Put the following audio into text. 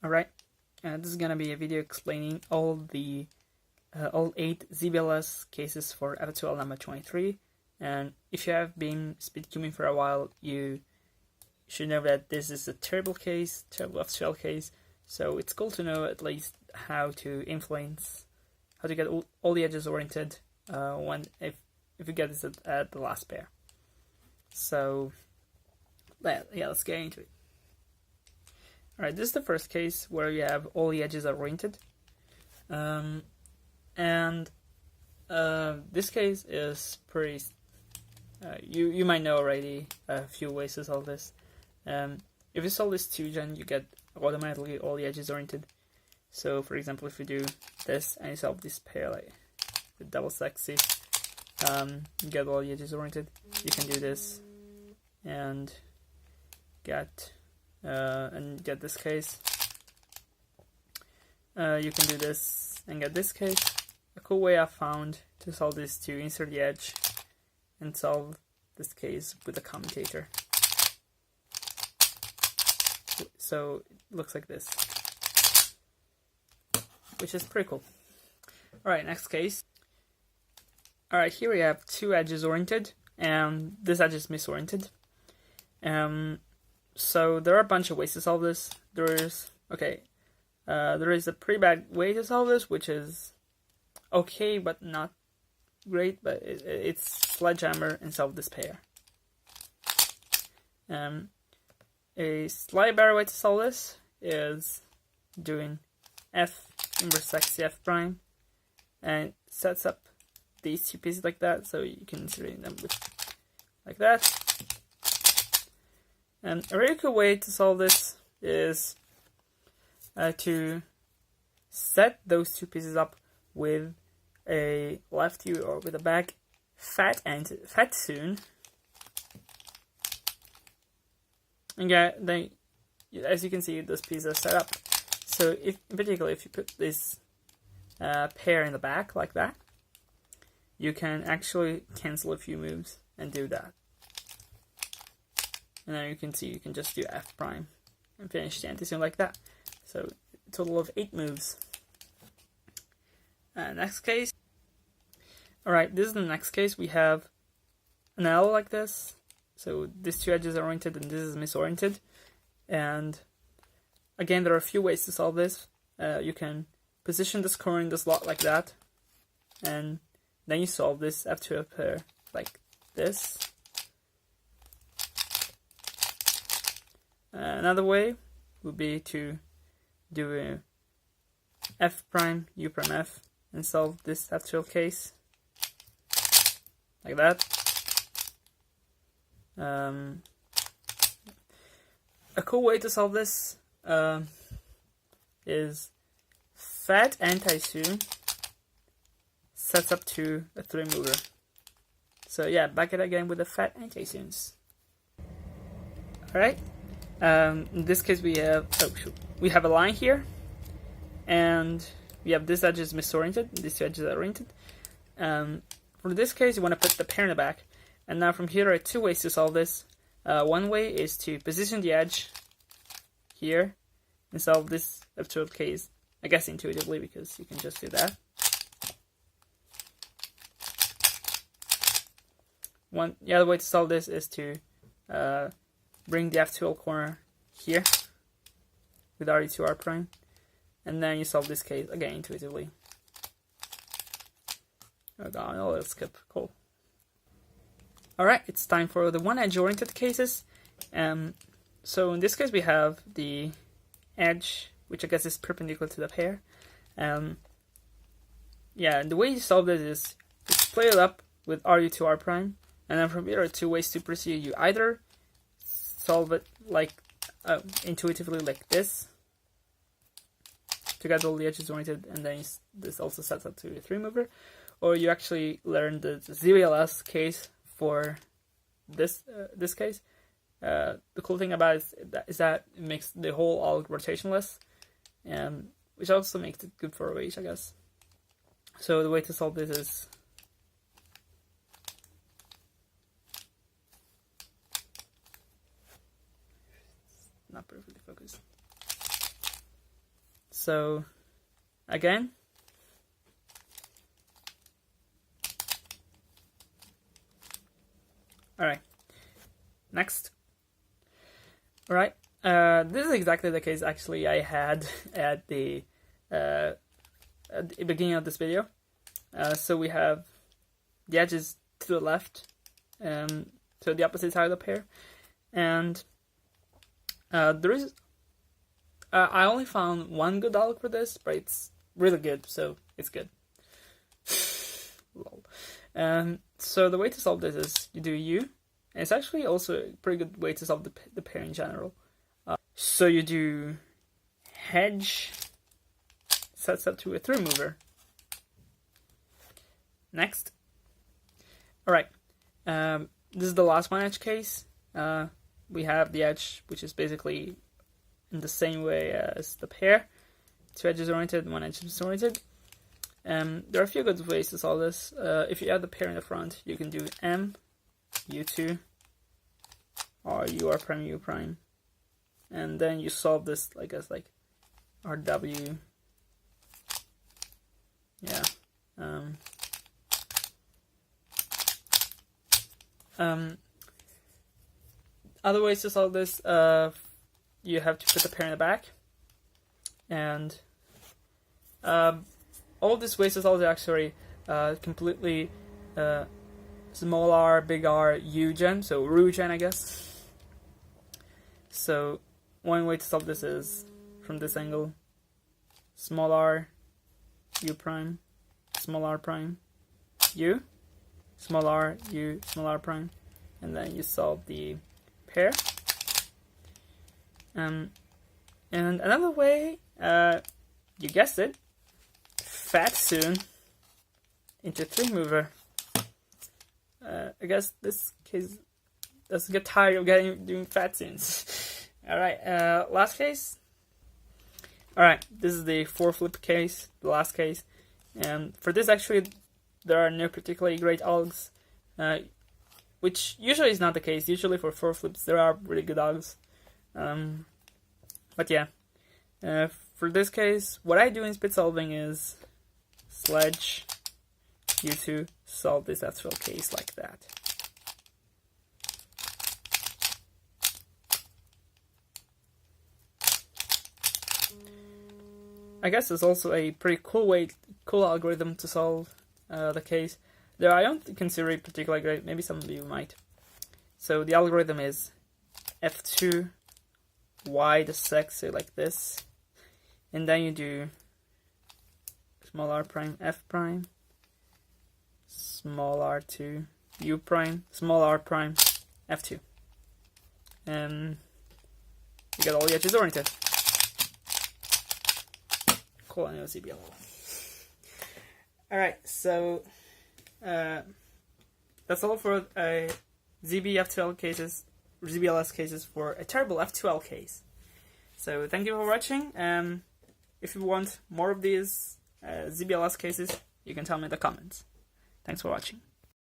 Alright, this is gonna be a video explaining all 8 ZBLS cases for F2L number 23. And if you have been speed cubing for a while, you should know that this is a terrible F2L case. So it's cool to know at least how to get all the edges oriented if you get this at the last pair. So yeah, let's get into it. Alright, this is the first case where you have all the edges are oriented. This case is pretty... you might know already a few ways to solve this. If you solve this 2gen, you get automatically all the edges oriented. So for example, if you do this and you solve this pair like with double sexy, you get all the edges oriented. You can do this and get this case. You can do this and get this case. A cool way I found to solve this is to insert the edge and solve this case with a commutator. So it looks like this, which is pretty cool. Alright, next case. Alright, here we have two edges oriented, and this edge is misoriented. So there are a bunch of ways to solve this. There is a pretty bad way to solve this, which is okay but not great, but it's sledgehammer and solve this pair. A slightly better way to solve this is doing F inverse sexy F prime, and it sets up these two pieces like that, so you can insert them like that. And a really cool way to solve this is to set those two pieces up with a left ULUR with a back fat soon. And then, as you can see, those pieces are set up. So in particular, if you put this pair in the back like that, you can actually cancel a few moves and do that. And now you can see you can just do F prime and finish the anti-zoom like that. So a total of 8 moves. Next case. Alright, this is the next case. We have an L like this. So these two edges are oriented and this is misoriented. And again, there are a few ways to solve this. You can position this corner in the slot like that, and then you solve this F2L pair like this. Another way would be to do a F prime, U prime F, and solve this F2L case like that. A cool way to solve this is fat anti-zoom sets up to a 3 mover. So yeah, back it again with the fat anti-zooms. Alright. In this case we have a line here, and we have this edge is misoriented, these two edges are oriented. For this case you want to put the pair in the back, and now from here there are 2 ways to solve this. One way is to position the edge here and solve this F2L case, I guess intuitively, because you can just do that. The other way to solve this is to bring the F2L corner here with RE2R prime, and then you solve this case again intuitively. Oh god, no, let's skip. Cool. Alright, it's time for the one edge oriented cases. So in this case we have the edge, which I guess is perpendicular to the pair. Yeah, the way you solve this is you split it up with RU2R prime, and then from here are 2 ways to proceed. You either solve it like intuitively like this to get all the edges oriented, and then this also sets up to a 3 mover, or you actually learn the ZBLS case for this case. The cool thing about it is that it makes the whole alg rotationless, which also makes it good for OH, I guess. So the way to solve this is not perfectly focused. So again, all right, next. All right, this is exactly the case actually I had at the beginning of this video. So we have the edges to the left, to the opposite side of the pair, and there is. I only found one good alg for this, but it's really good, so it's good. Lol. So the way to solve this is you do U, and it's actually also a pretty good way to solve the pair in general. So you do hedge sets up to a through mover. Next. Alright, this is the last one edge case. We have the edge, which is basically in the same way as the pair. Two edges oriented, one edge disoriented. There are a few good ways to solve this. If you add the pair in the front, you can do M, U2, or UR prime, U prime. And then you solve this like as like RW. Yeah. Other ways to solve this, you have to put the pair in the back, and all these ways to solve it actually completely small r, big R, U gen, so Ru gen, I guess. So one way to solve this is from this angle: small r, U prime, small r prime, U, small r, U, small r prime, and then you solve the pair. And another way, you guessed it, fat soon into three mover. I guess this case doesn't get tired of doing fat soons. All right, last case. All right, this is the 4-flip case, the last case, and for this actually there are no particularly great algs, which usually is not the case. Usually for 4 flips there are really good algs. But yeah, for this case, what I do in split solving is sledge U2 solve this F2L case like that. I guess it's also a pretty cool algorithm to solve the case. Though I don't consider it particularly great. Maybe some of you might. So the algorithm is F2 Y the sex, say like this, and then you do small r prime F prime, small r2 U prime, small r prime F2, and you get all the edges oriented. Cool, I know ZBLS. Alright, so that's all for F2L cases, ZBLS cases for a terrible F2L case. So thank you for watching. If you want more of these ZBLS cases, you can tell me in the comments. Thanks for watching.